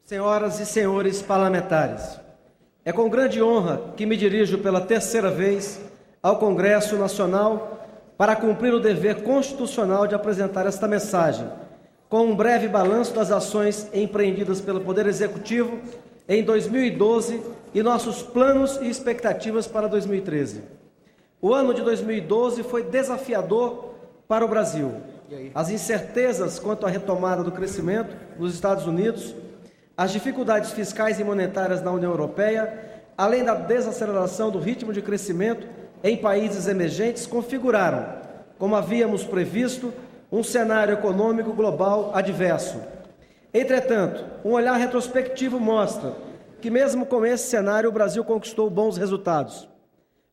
Senhoras e senhores parlamentares, é com grande honra que me dirijo pela terceira vez ao Congresso Nacional para cumprir o dever constitucional de apresentar esta mensagem, com um breve balanço das ações empreendidas pelo Poder Executivo em 2012 e nossos planos e expectativas para 2013. O ano de 2012 foi desafiador para o Brasil. As incertezas quanto à retomada do crescimento nos Estados Unidos, as dificuldades fiscais e monetárias na União Europeia, além da desaceleração do ritmo de crescimento em países emergentes, configuraram, como havíamos previsto, um cenário econômico global adverso. Entretanto, um olhar retrospectivo mostra que, mesmo com esse cenário, o Brasil conquistou bons resultados.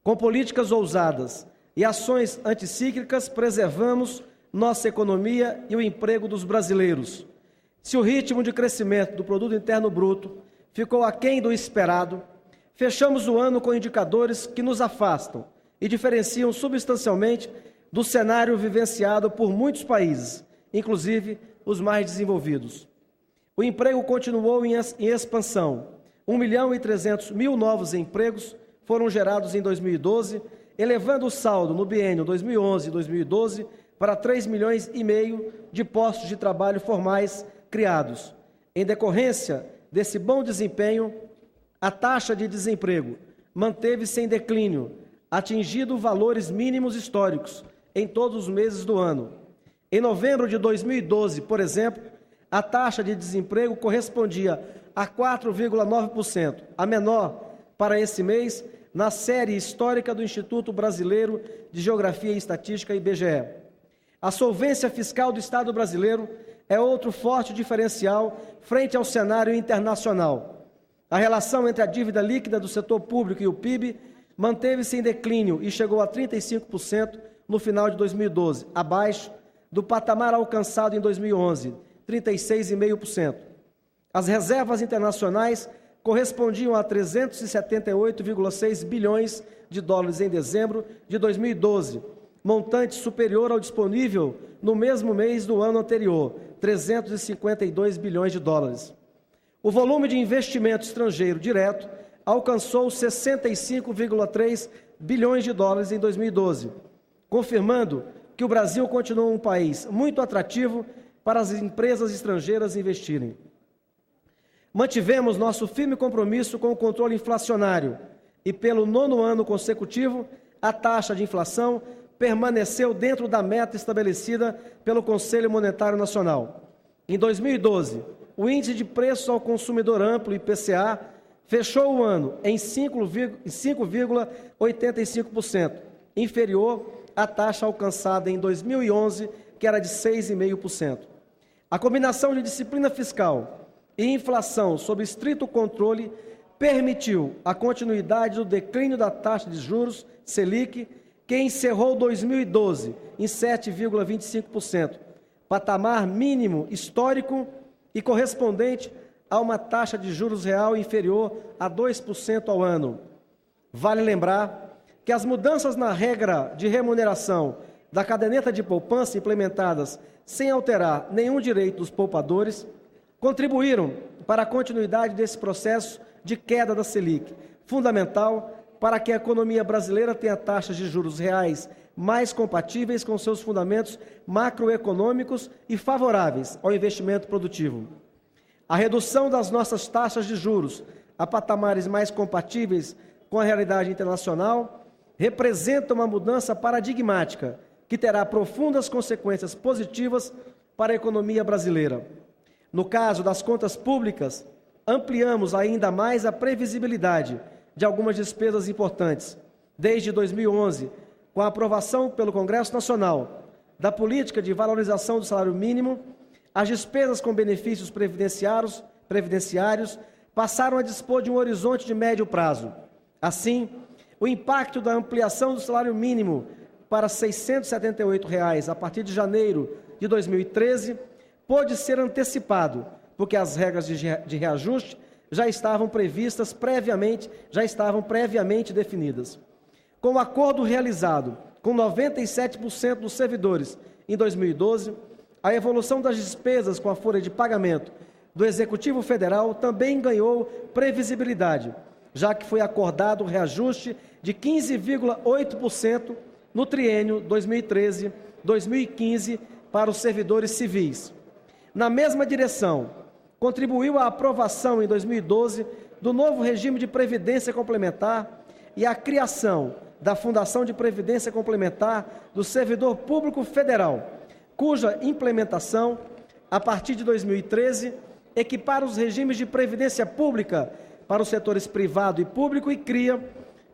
Com políticas ousadas e ações anticíclicas, preservamos nossa economia e o emprego dos brasileiros. Se o ritmo de crescimento do Produto Interno Bruto ficou aquém do esperado, fechamos o ano com indicadores que nos afastam e diferenciam substancialmente do cenário vivenciado por muitos países, inclusive os mais desenvolvidos. O emprego continuou em expansão. 1.300.000 novos empregos foram gerados em 2012, elevando o saldo no biênio 2011 e 2012 para 3,5 milhões de postos de trabalho formais criados. Em decorrência desse bom desempenho, a taxa de desemprego manteve-se em declínio, atingindo valores mínimos históricos em todos os meses do ano. Em novembro de 2012, por exemplo, a taxa de desemprego correspondia a 4,9%, a menor para esse mês na série histórica do Instituto Brasileiro de Geografia e Estatística, IBGE. A solvência fiscal do Estado brasileiro é outro forte diferencial frente ao cenário internacional. A relação entre a dívida líquida do setor público e o PIB manteve-se em declínio e chegou a 35% no final de 2012, abaixo do patamar alcançado em 2011, 36,5%. As reservas internacionais correspondiam a 378,6 bilhões de dólares em dezembro de 2012, montante superior ao disponível no mesmo mês do ano anterior, 352 bilhões de dólares. O volume de investimento estrangeiro direto alcançou 65,3 bilhões de dólares em 2012, confirmando que o Brasil continua um país muito atrativo para as empresas estrangeiras investirem. Mantivemos nosso firme compromisso com o controle inflacionário e, pelo 9º ano consecutivo, a taxa de inflação permaneceu dentro da meta estabelecida pelo Conselho Monetário Nacional. Em 2012, o Índice de Preços ao Consumidor Amplo, IPCA, fechou o ano em 5,85%, inferior à taxa alcançada em 2011, que era de 6,5%. A combinação de disciplina fiscal e inflação sob estrito controle permitiu a continuidade do declínio da taxa de juros Selic, que encerrou 2012 em 7,25%, patamar mínimo histórico e correspondente a uma taxa de juros real inferior a 2% ao ano. Vale lembrar que as mudanças na regra de remuneração da caderneta de poupança implementadas sem alterar nenhum direito dos poupadores contribuíram para a continuidade desse processo de queda da Selic, fundamental para que a economia brasileira tenha taxas de juros reais mais compatíveis com seus fundamentos macroeconômicos e favoráveis ao investimento produtivo. A redução das nossas taxas de juros a patamares mais compatíveis com a realidade internacional representa uma mudança paradigmática que terá profundas consequências positivas para a economia brasileira. No caso das contas públicas, ampliamos ainda mais a previsibilidade de algumas despesas importantes. Desde 2011, com a aprovação pelo Congresso Nacional da política de valorização do salário mínimo, as despesas com benefícios previdenciários passaram a dispor de um horizonte de médio prazo. Assim, o impacto da ampliação do salário mínimo para R$ 678 a partir de janeiro de 2013 pôde ser antecipado, porque as regras de reajuste já estavam previamente definidas. Com o acordo realizado com 97% dos servidores em 2012, a evolução das despesas com a folha de pagamento do Executivo Federal também ganhou previsibilidade, já que foi acordado o reajuste de 15,8% no triênio 2013-2015 para os servidores civis. Na mesma direção, contribuiu a aprovação em 2012 do novo regime de previdência complementar e a criação da Fundação de Previdência Complementar do Servidor Público Federal, cuja implementação, a partir de 2013, equipara os regimes de previdência pública para os setores privado e público e cria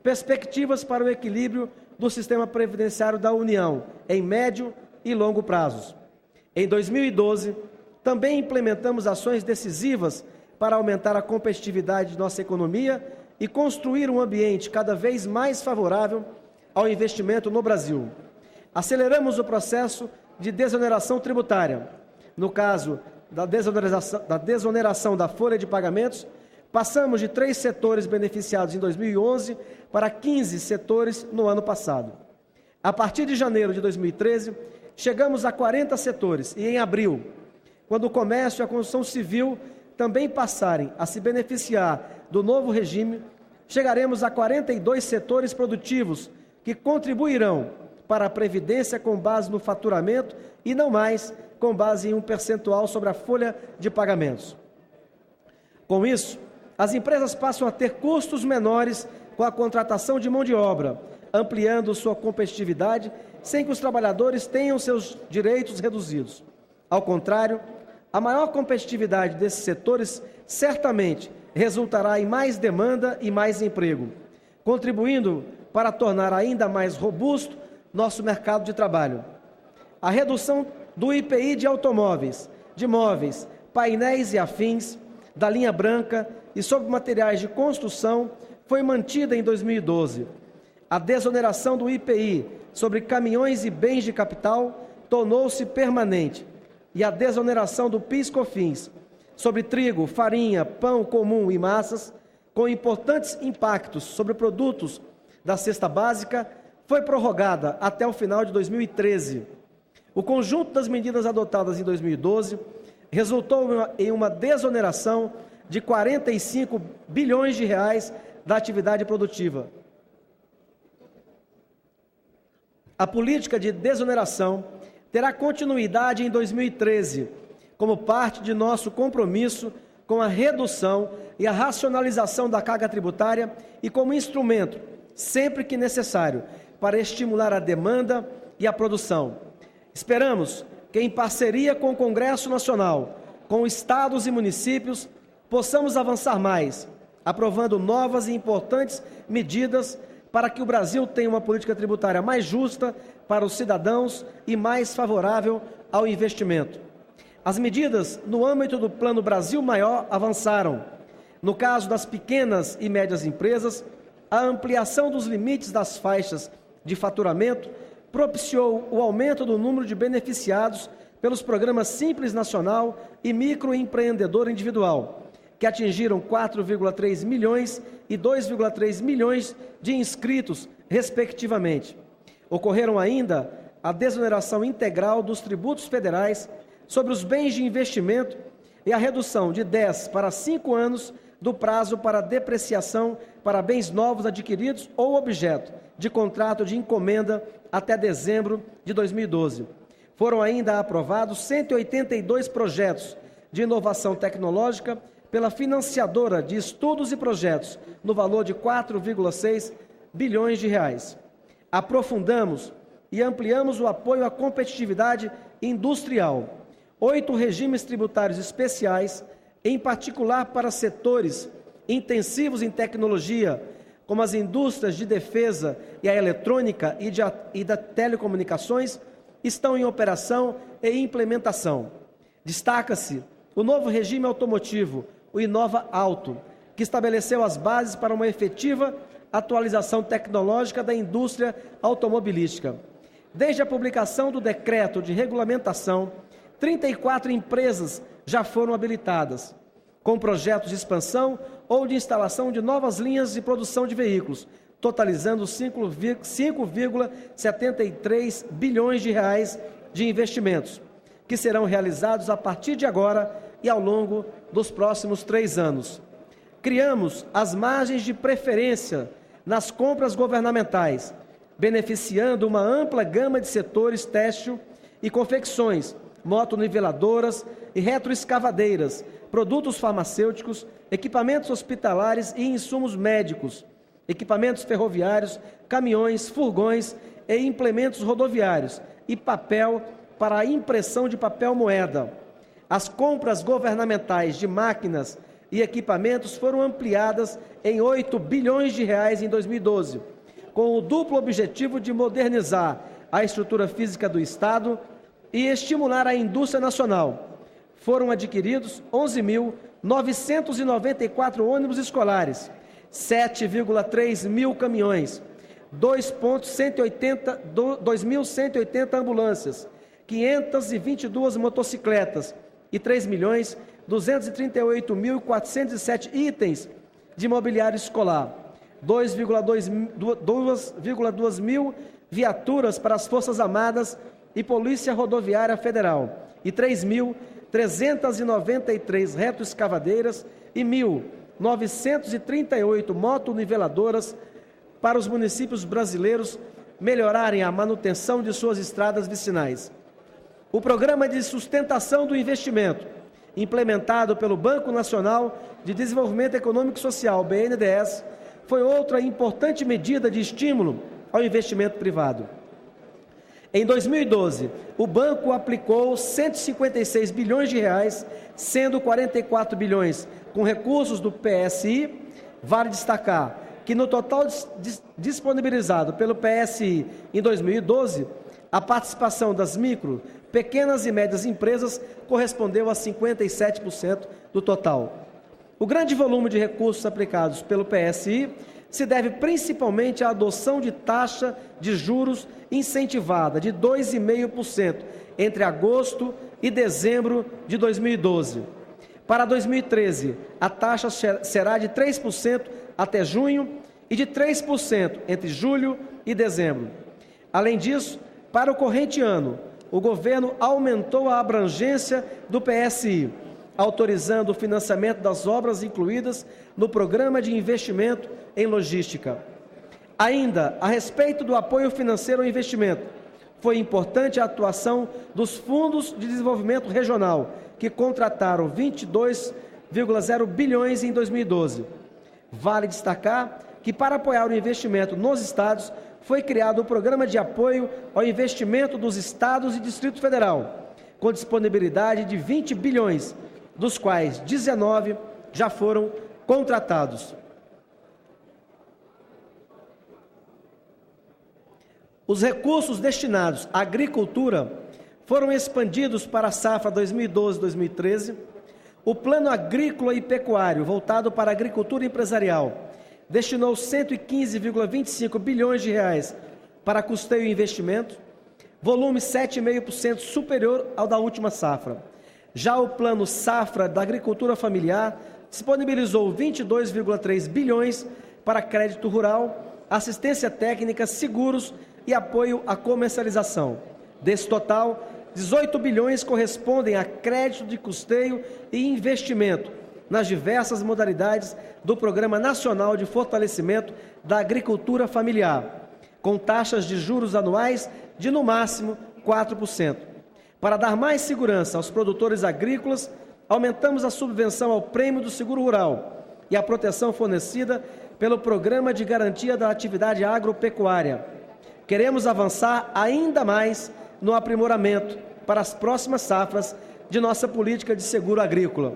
perspectivas para o equilíbrio do sistema previdenciário da União em médio e longo prazos. Em 2012, também implementamos ações decisivas para aumentar a competitividade de nossa economia e construir um ambiente cada vez mais favorável ao investimento no Brasil. Aceleramos o processo de desoneração tributária. No caso da desoneração da folha de pagamentos, passamos de 3 setores beneficiados em 2011 para 15 setores no ano passado. A partir de janeiro de 2013, chegamos a 40 setores e em abril, quando o comércio e a construção civil também passarem a se beneficiar do novo regime, chegaremos a 42 setores produtivos que contribuirão para a Previdência com base no faturamento e não mais com base em um percentual sobre a folha de pagamentos. Com isso, as empresas passam a ter custos menores com a contratação de mão de obra, ampliando sua competitividade sem que os trabalhadores tenham seus direitos reduzidos. Ao contrário, a maior competitividade desses setores certamente resultará em mais demanda e mais emprego, contribuindo para tornar ainda mais robusto nosso mercado de trabalho. A redução do IPI de automóveis, de móveis, painéis e afins, da linha branca e sobre materiais de construção foi mantida em 2012. A desoneração do IPI sobre caminhões e bens de capital tornou-se permanente e a desoneração do PIS/COFINS sobre trigo, farinha, pão comum e massas, com importantes impactos sobre produtos da cesta básica, foi prorrogada até o final de 2013. O conjunto das medidas adotadas em 2012 resultou em uma desoneração de 45 bilhões de reais da atividade produtiva. A política de desoneração terá continuidade em 2013, como parte de nosso compromisso com a redução e a racionalização da carga tributária e como instrumento, sempre que necessário, para estimular a demanda e a produção. Esperamos que, em parceria com o Congresso Nacional, com estados e municípios, possamos avançar mais, aprovando novas e importantes medidas para que o Brasil tenha uma política tributária mais justa para os cidadãos e mais favorável ao investimento. As medidas no âmbito do Plano Brasil Maior avançaram. No caso das pequenas e médias empresas, a ampliação dos limites das faixas de faturamento propiciou o aumento do número de beneficiados pelos programas Simples Nacional e Microempreendedor Individual, que atingiram 4,3 milhões e 2,3 milhões de inscritos, respectivamente. Ocorreram ainda a desoneração integral dos tributos federais sobre os bens de investimento e a redução de 10 para 5 anos do prazo para depreciação para bens novos adquiridos ou objeto de contrato de encomenda até dezembro de 2012. Foram ainda aprovados 182 projetos de inovação tecnológica pela financiadora de estudos e projetos, no valor de 4,6 bilhões de reais. Aprofundamos e ampliamos o apoio à competitividade industrial. 8 regimes tributários especiais, em particular para setores intensivos em tecnologia, como as indústrias de defesa e a eletrônica e da telecomunicações, estão em operação e implementação. Destaca-se o novo regime automotivo, o Inova Auto, que estabeleceu as bases para uma efetiva atualização tecnológica da indústria automobilística. Desde a publicação do decreto de regulamentação, 34 empresas já foram habilitadas, com projetos de expansão ou de instalação de novas linhas de produção de veículos, totalizando 5,73 bilhões de reais de investimentos, que serão realizados a partir de agora e ao longo dos próximos 3 anos. Criamos as margens de preferência nas compras governamentais, beneficiando uma ampla gama de setores têxtil e confecções, motoniveladoras e retroescavadeiras, produtos farmacêuticos, equipamentos hospitalares e insumos médicos, equipamentos ferroviários, caminhões, furgões e implementos rodoviários e papel para a impressão de papel moeda. As compras governamentais de máquinas e equipamentos foram ampliadas em 8 bilhões de reais em 2012, com o duplo objetivo de modernizar a estrutura física do Estado e estimular a indústria nacional. Foram adquiridos 11.994 ônibus escolares, 7,3 mil caminhões, 2.180 ambulâncias, 522 motocicletas e 3.238.407 itens de mobiliário escolar, 2,2 mil viaturas para as Forças Armadas e Polícia Rodoviária Federal e 3.393 retroescavadeiras e 1.938 motoniveladoras para os municípios brasileiros melhorarem a manutenção de suas estradas vicinais. O Programa de Sustentação do Investimento, implementado pelo Banco Nacional de Desenvolvimento Econômico e Social, BNDES, foi outra importante medida de estímulo ao investimento privado. Em 2012, o banco aplicou 156 bilhões de reais, sendo 44 bilhões com recursos do PSI. Vale destacar que no total disponibilizado pelo PSI em 2012, a participação das micro, pequenas e médias empresas correspondeu a 57% do total. O grande volume de recursos aplicados pelo PSI se deve principalmente à adoção de taxa de juros incentivada de 2,5% entre agosto e dezembro de 2012. Para 2013, a taxa será de 3% até junho e de 3% entre julho e dezembro. Além disso, para o corrente ano, o governo aumentou a abrangência do PSI, autorizando o financiamento das obras incluídas no Programa de Investimento em Logística. Ainda, a respeito do apoio financeiro ao investimento, foi importante a atuação dos Fundos de Desenvolvimento Regional, que contrataram 22,0 bilhões em 2012. Vale destacar que, para apoiar o investimento nos estados, foi criado o Programa de Apoio ao Investimento dos Estados e Distrito Federal, com disponibilidade de 20 bilhões, dos quais 19 já foram contratados. Os recursos destinados à agricultura foram expandidos para a safra 2012-2013. O Plano Agrícola e Pecuário, voltado para a agricultura empresarial, destinou 115,25 bilhões de reais para custeio e investimento, volume 7,5% superior ao da última safra. Já o Plano Safra da Agricultura Familiar disponibilizou 22,3 bilhões para crédito rural, assistência técnica, seguros e apoio à comercialização. Desse total, 18 bilhões correspondem a crédito de custeio e investimento nas diversas modalidades do Programa Nacional de Fortalecimento da Agricultura Familiar, com taxas de juros anuais de, no máximo, 4%. Para dar mais segurança aos produtores agrícolas, aumentamos a subvenção ao prêmio do seguro rural e a proteção fornecida pelo Programa de Garantia da Atividade Agropecuária. Queremos avançar ainda mais no aprimoramento para as próximas safras de nossa política de seguro agrícola.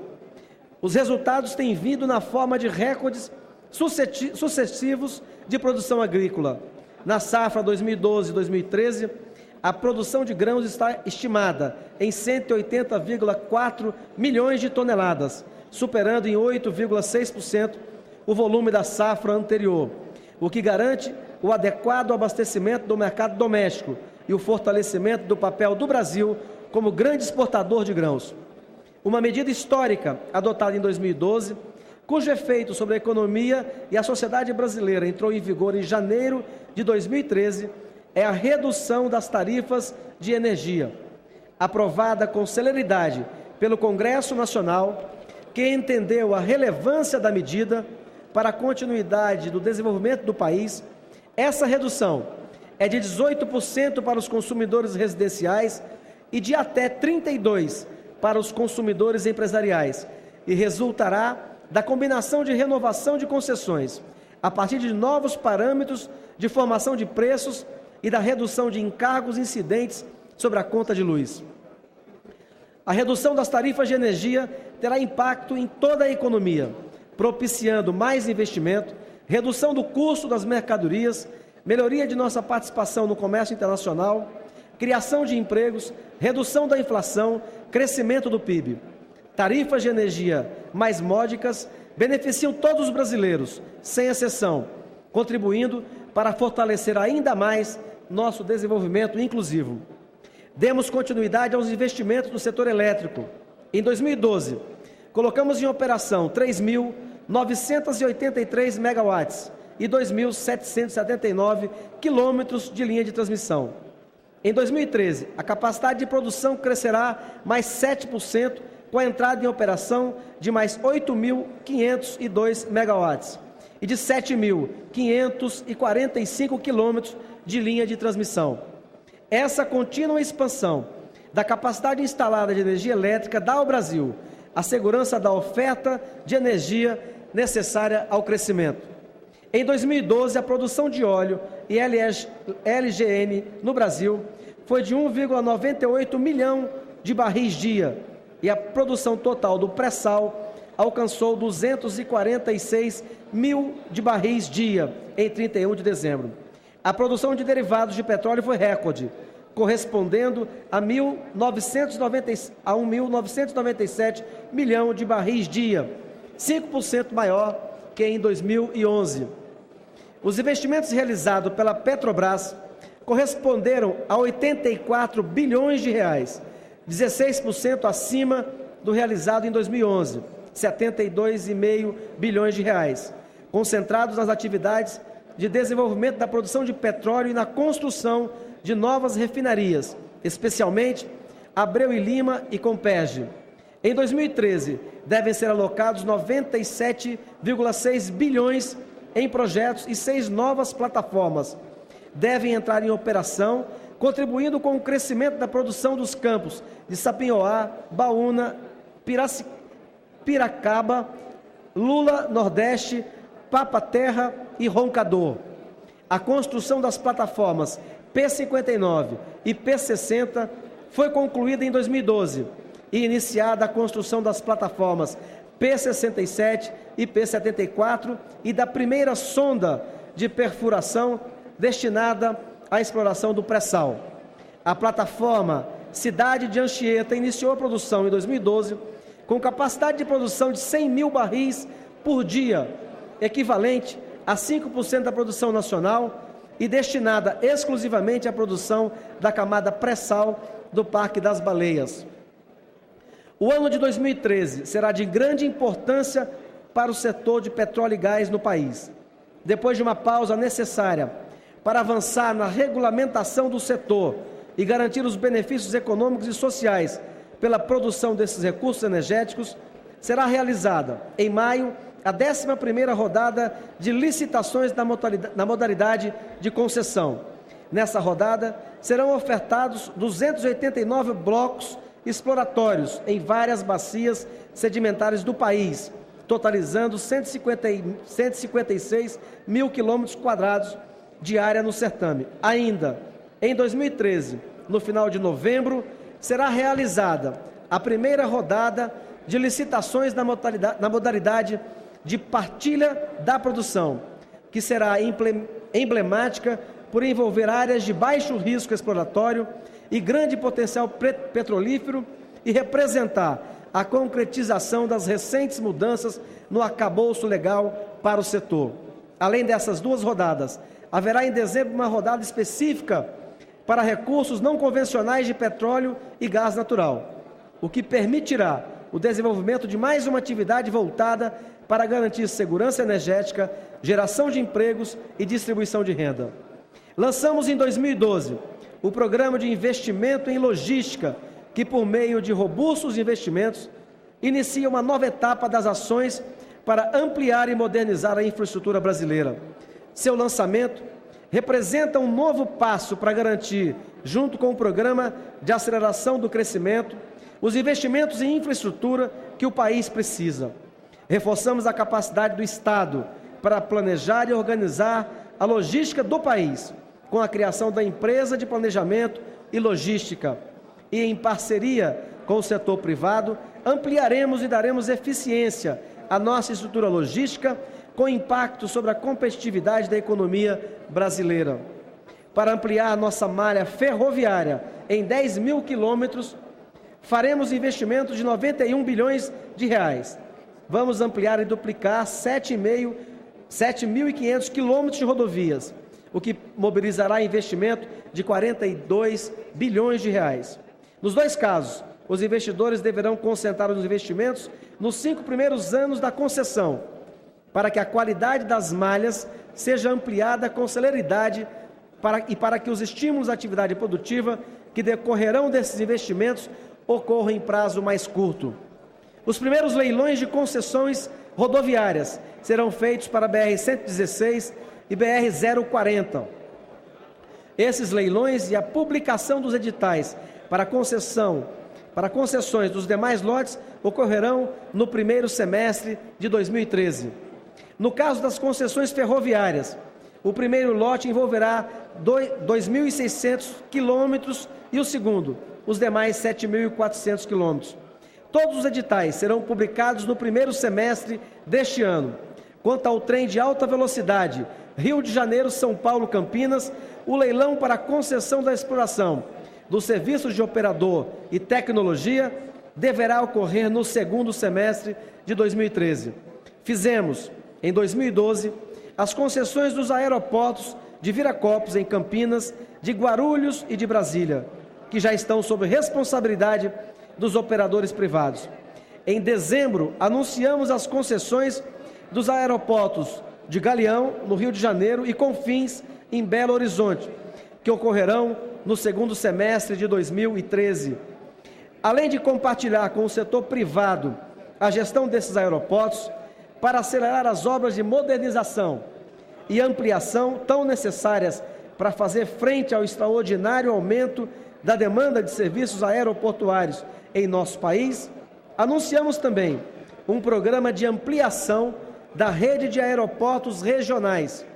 Os resultados têm vindo na forma de recordes sucessivos de produção agrícola. Na safra 2012-2013, a produção de grãos está estimada em 180,4 milhões de toneladas, superando em 8,6% o volume da safra anterior, o que garante o adequado abastecimento do mercado doméstico e o fortalecimento do papel do Brasil como grande exportador de grãos. Uma medida histórica adotada em 2012, cujo efeito sobre a economia e a sociedade brasileira entrou em vigor em janeiro de 2013, é a redução das tarifas de energia. Aprovada com celeridade pelo Congresso Nacional, que entendeu a relevância da medida para a continuidade do desenvolvimento do país, essa redução é de 18% para os consumidores residenciais e de até 32% para os consumidores empresariais, e resultará da combinação de renovação de concessões, a partir de novos parâmetros de formação de preços e da redução de encargos incidentes sobre a conta de luz. A redução das tarifas de energia terá impacto em toda a economia, propiciando mais investimento, redução do custo das mercadorias, melhoria de nossa participação no comércio internacional, criação de empregos, redução da inflação, crescimento do PIB. Tarifas de energia mais módicas beneficiam todos os brasileiros, sem exceção, contribuindo para fortalecer ainda mais nosso desenvolvimento inclusivo. Demos continuidade aos investimentos no setor elétrico. Em 2012, colocamos em operação 3.983 megawatts e 2.779 quilômetros de linha de transmissão. Em 2013, a capacidade de produção crescerá mais 7%, com a entrada em operação de mais 8.502 megawatts e de 7.545 quilômetros de linha de transmissão. Essa contínua expansão da capacidade instalada de energia elétrica dá ao Brasil a segurança da oferta de energia necessária ao crescimento. Em 2012, a produção de óleo e LGN no Brasil foi de 1,98 milhão de barris dia e a produção total do pré-sal alcançou 246 mil de barris dia em 31 de dezembro. A produção de derivados de petróleo foi recorde, correspondendo a 1.997 milhão de barris dia, 5% maior que em 2011. Os investimentos realizados pela Petrobras corresponderam a 84 bilhões de reais, 16% acima do realizado em 2011, 72,5 bilhões de reais, concentrados nas atividades de desenvolvimento da produção de petróleo e na construção de novas refinarias, especialmente Abreu e Lima e Comperj. Em 2013, devem ser alocados 97,6 bilhões em projetos e 6 novas plataformas devem entrar em operação, contribuindo com o crescimento da produção dos campos de Sapinhoá, Baúna, Piracaba, Lula, Nordeste, Papa-Terra e Roncador. A construção das plataformas P59 e P60 foi concluída em 2012 e iniciada a construção das plataformas P67 e P74 e da primeira sonda de perfuração destinada à exploração do pré-sal. A plataforma Cidade de Anchieta iniciou a produção em 2012 com capacidade de produção de 100 mil barris por dia, equivalente a 5% da produção nacional e destinada exclusivamente à produção da camada pré-sal do Parque das Baleias. O ano de 2013 será de grande importância para o setor de petróleo e gás no país. Depois de uma pausa necessária para avançar na regulamentação do setor e garantir os benefícios econômicos e sociais pela produção desses recursos energéticos, será realizada, em maio, a 11ª rodada de licitações na modalidade de concessão. Nessa rodada, serão ofertados 289 blocos exploratórios em várias bacias sedimentares do país, totalizando 156 mil quilômetros quadrados de área no certame. Ainda, em 2013, no final de novembro, será realizada a primeira rodada de licitações na modalidade de partilha da produção, que será emblemática por envolver áreas de baixo risco exploratório e grande potencial petrolífero e representar a concretização das recentes mudanças no arcabouço legal para o setor. Além dessas duas rodadas, haverá em dezembro uma rodada específica para recursos não convencionais de petróleo e gás natural, o que permitirá o desenvolvimento de mais uma atividade voltada para garantir segurança energética, geração de empregos e distribuição de renda. Lançamos em 2012 o Programa de Investimento em Logística, que por meio de robustos investimentos inicia uma nova etapa das ações para ampliar e modernizar a infraestrutura brasileira. Seu lançamento representa um novo passo para garantir, junto com o Programa de Aceleração do Crescimento, os investimentos em infraestrutura que o país precisa. Reforçamos a capacidade do Estado para planejar e organizar a logística do país, com a criação da Empresa de Planejamento e Logística. E, em parceria com o setor privado, ampliaremos e daremos eficiência à nossa estrutura logística, com impacto sobre a competitividade da economia brasileira. Para ampliar a nossa malha ferroviária em 10 mil quilômetros, faremos investimentos de 91 bilhões de reais. Vamos ampliar e duplicar 7.500 quilômetros de rodovias, o que mobilizará investimento de 42 bilhões de reais. Nos dois casos, os investidores deverão concentrar os investimentos nos 5 primeiros anos da concessão, para que a qualidade das malhas seja ampliada com celeridade para que os estímulos à atividade produtiva que decorrerão desses investimentos ocorram em prazo mais curto. Os primeiros leilões de concessões rodoviárias serão feitos para a BR-116 e BR-040. Esses leilões e a publicação dos editais para concessões dos demais lotes ocorrerão no primeiro semestre de 2013. No caso das concessões ferroviárias, o primeiro lote envolverá 2.600 quilômetros e o segundo, os demais 7.400 quilômetros. Todos os editais serão publicados no primeiro semestre deste ano. Quanto ao trem de alta velocidade, Rio de Janeiro, São Paulo, Campinas, o leilão para a concessão da exploração dos serviços de operador e tecnologia deverá ocorrer no segundo semestre de 2013. Fizemos, em 2012, as concessões dos aeroportos de Viracopos, em Campinas, de Guarulhos e de Brasília, que já estão sob responsabilidade dos operadores privados. Em dezembro, anunciamos as concessões dos aeroportos de Galeão, no Rio de Janeiro, e Confins, em Belo Horizonte, que ocorrerão no segundo semestre de 2013. Além de compartilhar com o setor privado a gestão desses aeroportos, para acelerar as obras de modernização e ampliação tão necessárias para fazer frente ao extraordinário aumento da demanda de serviços aeroportuários em nosso país, anunciamos também um programa de ampliação da rede de aeroportos regionais.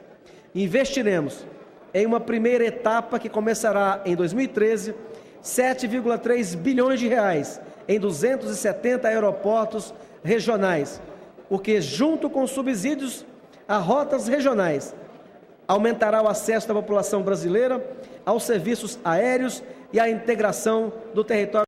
Investiremos em uma primeira etapa que começará em 2013, 7,3 bilhões de reais em 270 aeroportos regionais, o que, junto com subsídios a rotas regionais, aumentará o acesso da população brasileira aos serviços aéreos e a integração do território